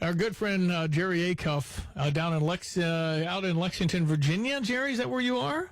Our good friend Jerry Acuff down in out in Lexington, Virginia. Jerry, is that where you are?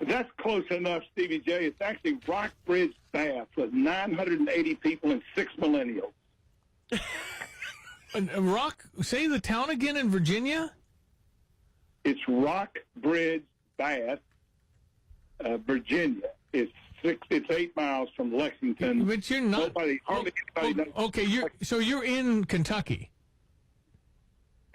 That's close enough, Stevie J. It's actually Rockbridge, Bath, with 980 people and 6 millennials. Say the town again in Virginia? It's Rockbridge, Bath, Virginia. It's 8 miles from Lexington. But you're not. Hardly anybody knows. Okay, you're in Kentucky.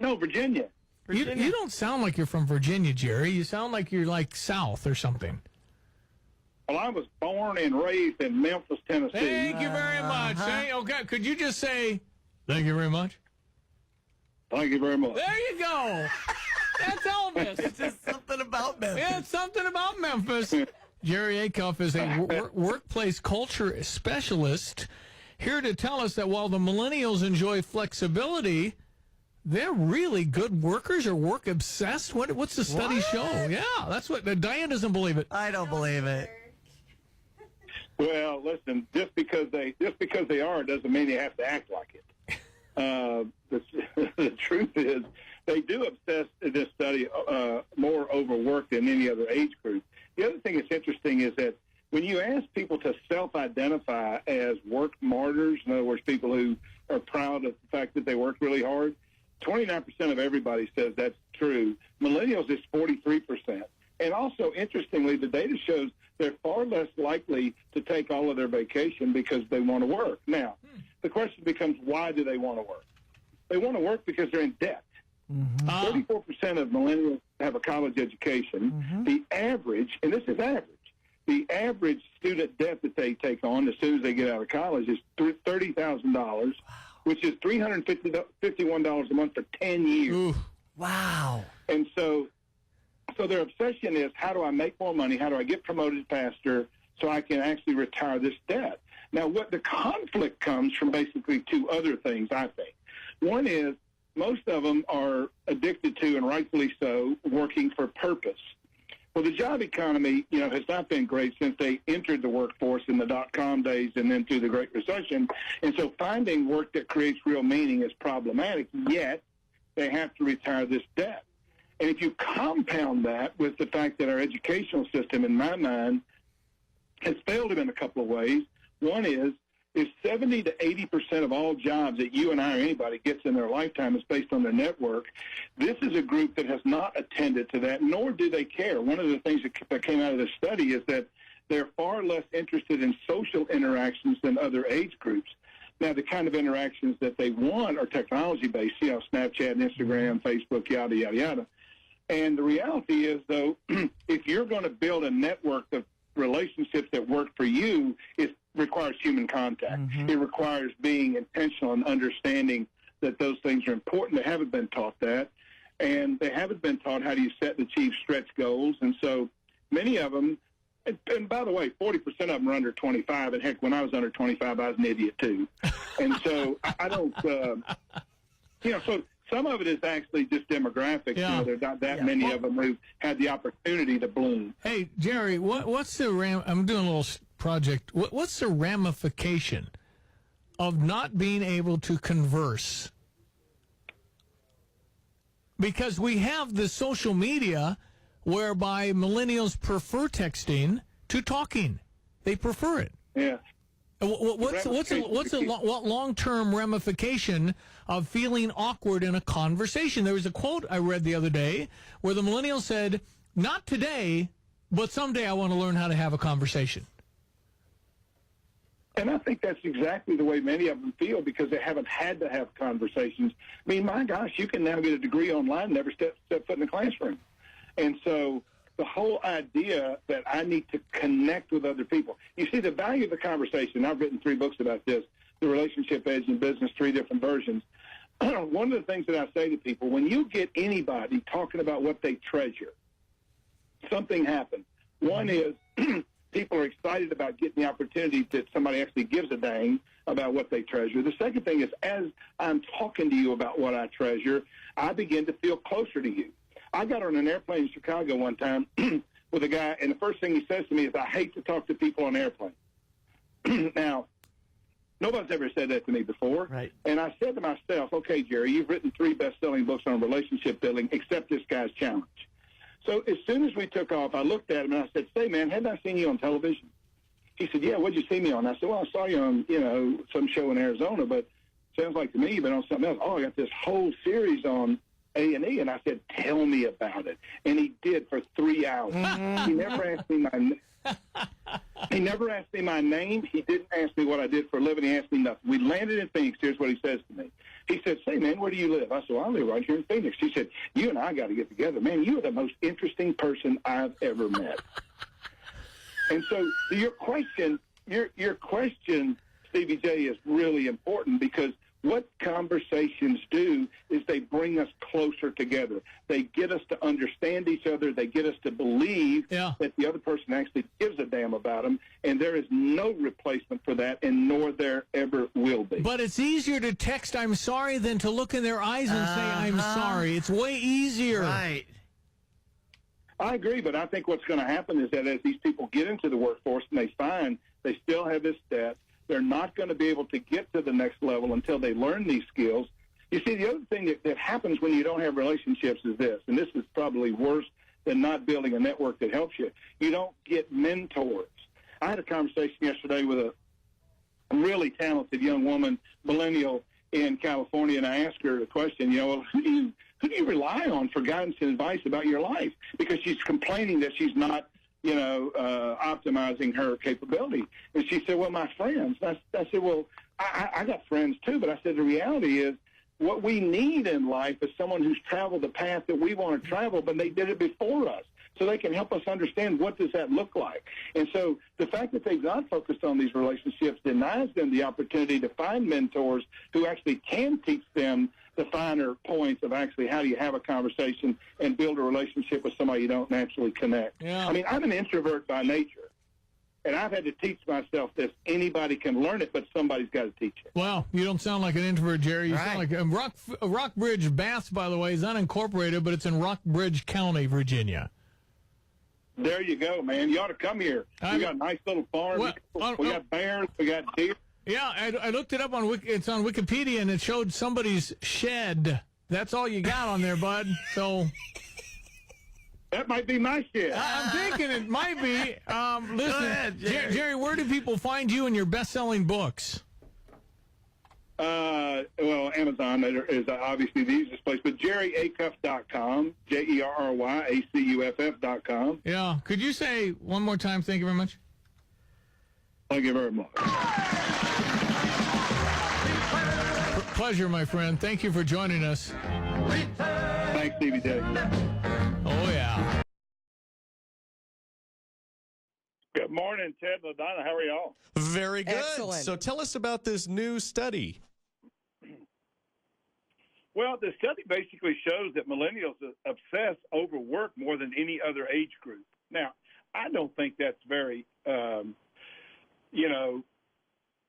No, Virginia. You don't sound like you're from Virginia, Jerry. You sound like you're like south or something. Well, I was born and raised in Memphis, Tennessee. Thank you very much. Hey, okay, could you just say, thank you very much? Thank you very much. There you go. That's Elvis. It's just something about Memphis. Yeah, it's something about Memphis. Jerry Acuff is a workplace culture specialist here to tell us that while the millennials enjoy flexibility, they're really good workers or work obsessed. What's the study show? Yeah, that's what Diane doesn't believe it. I don't believe it. Well, listen, just because they are doesn't mean they have to act like it. The truth is, they do obsess in this study more over work than any other age group. The other thing that's interesting is that when you ask people to self-identify as work martyrs, in other words, people who are proud of the fact that they work really hard, 29% of everybody says that's true. Millennials is 43%. And also, interestingly, the data shows they're far less likely to take all of their vacation because they want to work. Now, the question becomes, why do they want to work? They want to work because they're in debt. 34% of millennials have a college education. The average, and this is average, the average student debt that they take on as soon as they get out of college is $30,000, which is $351 a month for 10 years. Ooh. Wow. And so their obsession is, how do I make more money? How do I get promoted faster so I can actually retire this debt? Now, what the conflict comes from basically two other things, I think. One is most of them are addicted to, and rightfully so, working for purpose. Well, the job economy, has not been great since they entered the workforce in the dot-com days and then through the Great Recession. And so finding work that creates real meaning is problematic, yet they have to retire this debt. And if you compound that with the fact that our educational system, in my mind, has failed them in a couple of ways. One is 70 to 80% of all jobs that you and I or anybody gets in their lifetime is based on their network. This is a group that has not attended to that, nor do they care. One of the things that came out of this study is that they're far less interested in social interactions than other age groups. Now, the kind of interactions that they want are technology-based, Snapchat, Instagram, Facebook, yada, yada, yada. And the reality is, though, if you're going to build a network of relationships that work for you, it requires human contact. It requires being intentional and understanding that those things are important. They haven't been taught that. And they haven't been taught how do you set and achieve stretch goals. And so many of them, and by the way, 40% of them are under 25. And heck, when I was under 25, I was an idiot too. And so I don't, so some of it is actually just demographics. Yeah. There are not that many of them who had the opportunity to bloom. Hey, Jerry, what's the I'm doing a little project. What's the ramification of not being able to converse? Because we have the social media whereby millennials prefer texting to talking. They prefer it. Yeah. What long-term ramification of feeling awkward in a conversation? There was a quote I read the other day where the millennial said, "Not today, but someday I want to learn how to have a conversation." And I think that's exactly the way many of them feel because they haven't had to have conversations. I mean, my gosh, you can now get a degree online and never step foot in the classroom. And so the whole idea that I need to connect with other people. You see, the value of the conversation, I've written 3 books about this, The Relationship Edge in Business, 3 different versions. One of the things that I say to people, when you get anybody talking about what they treasure, something happens. One is people are excited about getting the opportunity that somebody actually gives a dang about what they treasure. The second thing is, as I'm talking to you about what I treasure, I begin to feel closer to you. I got on an airplane in Chicago one time with a guy, and the first thing he says to me is, "I hate to talk to people on airplanes." Now, Nobody's ever said that to me before. Right. And I said to myself, okay, Jerry, you've written 3 best-selling books on relationship building, except this guy's challenge. So as soon as we took off, I looked at him and I said, say, man, hadn't I seen you on television? He said, yeah, what'd you see me on? I said, well, I saw you on, some show in Arizona, but sounds like to me you've been on something else. Oh, I got this whole series on A&E. And I said, tell me about it. And he did for 3 hours. He never asked me my name. He didn't ask me what I did for a living. He asked me nothing. We landed in Phoenix. Here's what he says to me. He said, say, man, where do you live? I said, well, I live right here in Phoenix. He said, you and I got to get together. Man, you are the most interesting person I've ever met. And so your question, Stevie J, is really important, because what conversations do is they bring us closer together. They get us to understand each other. They get us to believe that the other person actually gives a damn about them, and there is no replacement for that, and nor there ever will be. But it's easier to text "I'm sorry" than to look in their eyes and say "I'm sorry." It's way easier. Right. I agree, but I think what's going to happen is that as these people get into the workforce and they find they still have this debt, they're not going to be able to get to the next level until they learn these skills. You see, the other thing that happens when you don't have relationships is this, and this is probably worse than not building a network that helps you. You don't get mentors. I had a conversation yesterday with a really talented young woman, millennial, in California, and I asked her the question, well, who do you rely on for guidance and advice about your life? Because she's complaining that she's not, optimizing her capability. And she said, well, my friends. I said, well, I got friends too, but I said the reality is what we need in life is someone who's traveled the path that we want to travel, but they did it before us. So they can help us understand what does that look like. And so the fact that they've not focused on these relationships denies them the opportunity to find mentors who actually can teach them the finer points of actually how do you have a conversation and build a relationship with somebody you don't naturally connect. Yeah. I mean, I'm an introvert by nature, and I've had to teach myself this. Anybody can learn it, but somebody's got to teach it. Well, you don't sound like an introvert, Jerry. You sound like Rockbridge Baths, by the way, is unincorporated, but it's in Rockbridge County, Virginia. There you go, man. You ought to come here. We got a nice little farm. We got bears. We got deer. Yeah, I looked it up it's on Wikipedia, and it showed somebody's shed. That's all you got on there, bud. So that might be my shed. I'm thinking it might be. Listen, ahead, Jerry. Jerry, where do people find you and your best-selling books? Well, Amazon is obviously the easiest place, but JerryAcuff.com, JerryAcuff.com. Yeah. Could you say one more time, thank you very much? Thank you very much. Pleasure, my friend. Thank you for joining us. Thanks, Stevie J. Oh, yeah. Good morning, Ted and LaDonna. How are y'all? Very good. Excellent. So tell us about this new study. Well, the study basically shows that millennials obsess over work more than any other age group. Now, I don't think that's very,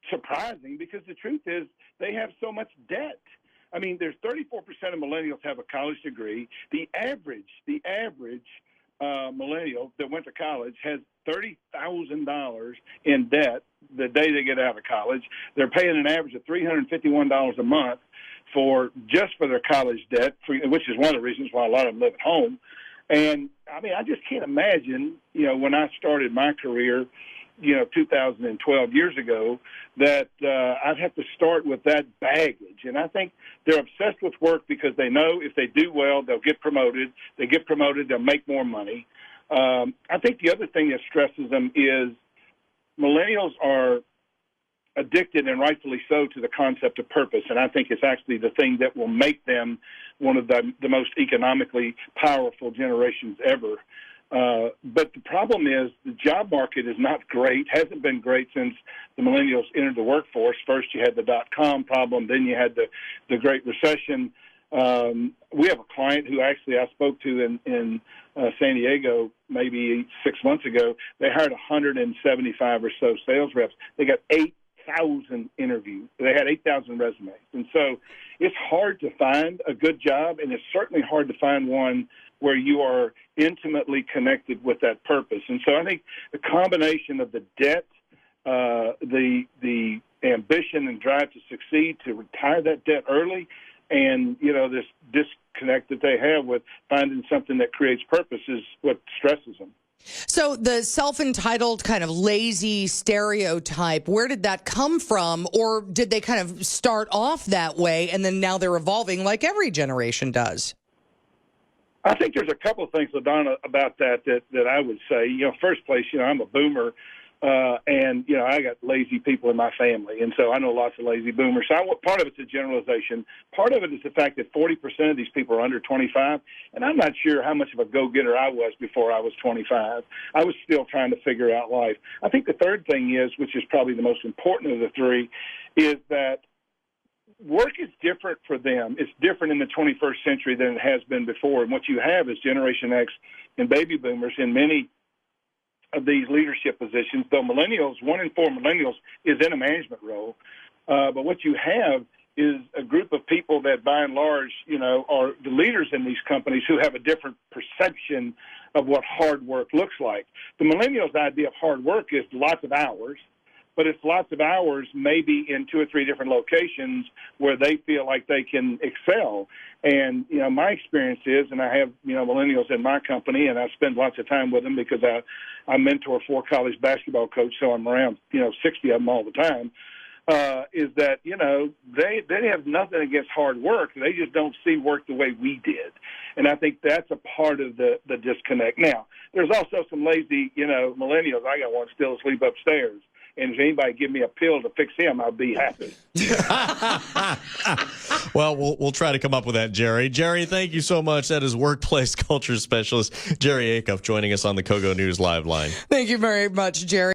surprising, because the truth is they have so much debt. I mean, there's 34% of millennials have a college degree. The average millennial that went to college has $30,000 in debt the day they get out of college. They're paying an average of $351 a month for their college debt, which is one of the reasons why a lot of them live at home. And, I mean, I just can't imagine, when I started my career, 2012 years ago, that I'd have to start with that baggage. And I think they're obsessed with work because they know if they do well, they'll get promoted. They get promoted, they'll make more money. I think the other thing that stresses them is millennials are addicted, and rightfully so, to the concept of purpose. And I think it's actually the thing that will make them one of the most economically powerful generations ever. But the problem is the job market is not great, hasn't been great since the millennials entered the workforce. First you had the dot-com problem, then you had the Great Recession. We have a client who actually I spoke to in San Diego maybe 6 months ago. They hired 175 or so sales reps. They got 8,000 interviews. They had 8,000 resumes. And so it's hard to find a good job, and it's certainly hard to find one where you are intimately connected with that purpose. And so I think the combination of the debt, and ambition and drive to succeed, to retire that debt early. And, this disconnect that they have with finding something that creates purpose is what stresses them. So the self-entitled kind of lazy stereotype, where did that come from? Or did they kind of start off that way and then now they're evolving like every generation does? I think there's a couple of things, LaDonna, about that I would say. First place, I'm a boomer, and, I got lazy people in my family, and so I know lots of lazy boomers. So part of it's a generalization. Part of it is the fact that 40% of these people are under 25, and I'm not sure how much of a go-getter I was before I was 25. I was still trying to figure out life. I think the third thing is, which is probably the most important of the three, is that work is different for them. It's different in the 21st century than it has been before. And what you have is Generation X and baby boomers in many of these leadership positions, though millennials, 1 in 4 millennials is in a management role. But what you have is a group of people that by and large, are the leaders in these companies who have a different perception of what hard work looks like. The millennials' idea of hard work is lots of hours, but it's lots of hours maybe in 2 or 3 different locations where they feel like they can excel. And, my experience is, and I have, millennials in my company, and I spend lots of time with them because I mentor 4 college basketball coaches, so I'm around, 60 of them all the time, is that, they have nothing against hard work. They just don't see work the way we did. And I think that's a part of the disconnect. Now, there's also some lazy, millennials. I got one still asleep upstairs. And if anybody give me a pill to fix him, I'll be happy. Well, we'll try to come up with that, Jerry. Jerry, thank you so much. That is workplace culture specialist Jerry Acuff joining us on the KOGO News Live line. Thank you very much, Jerry.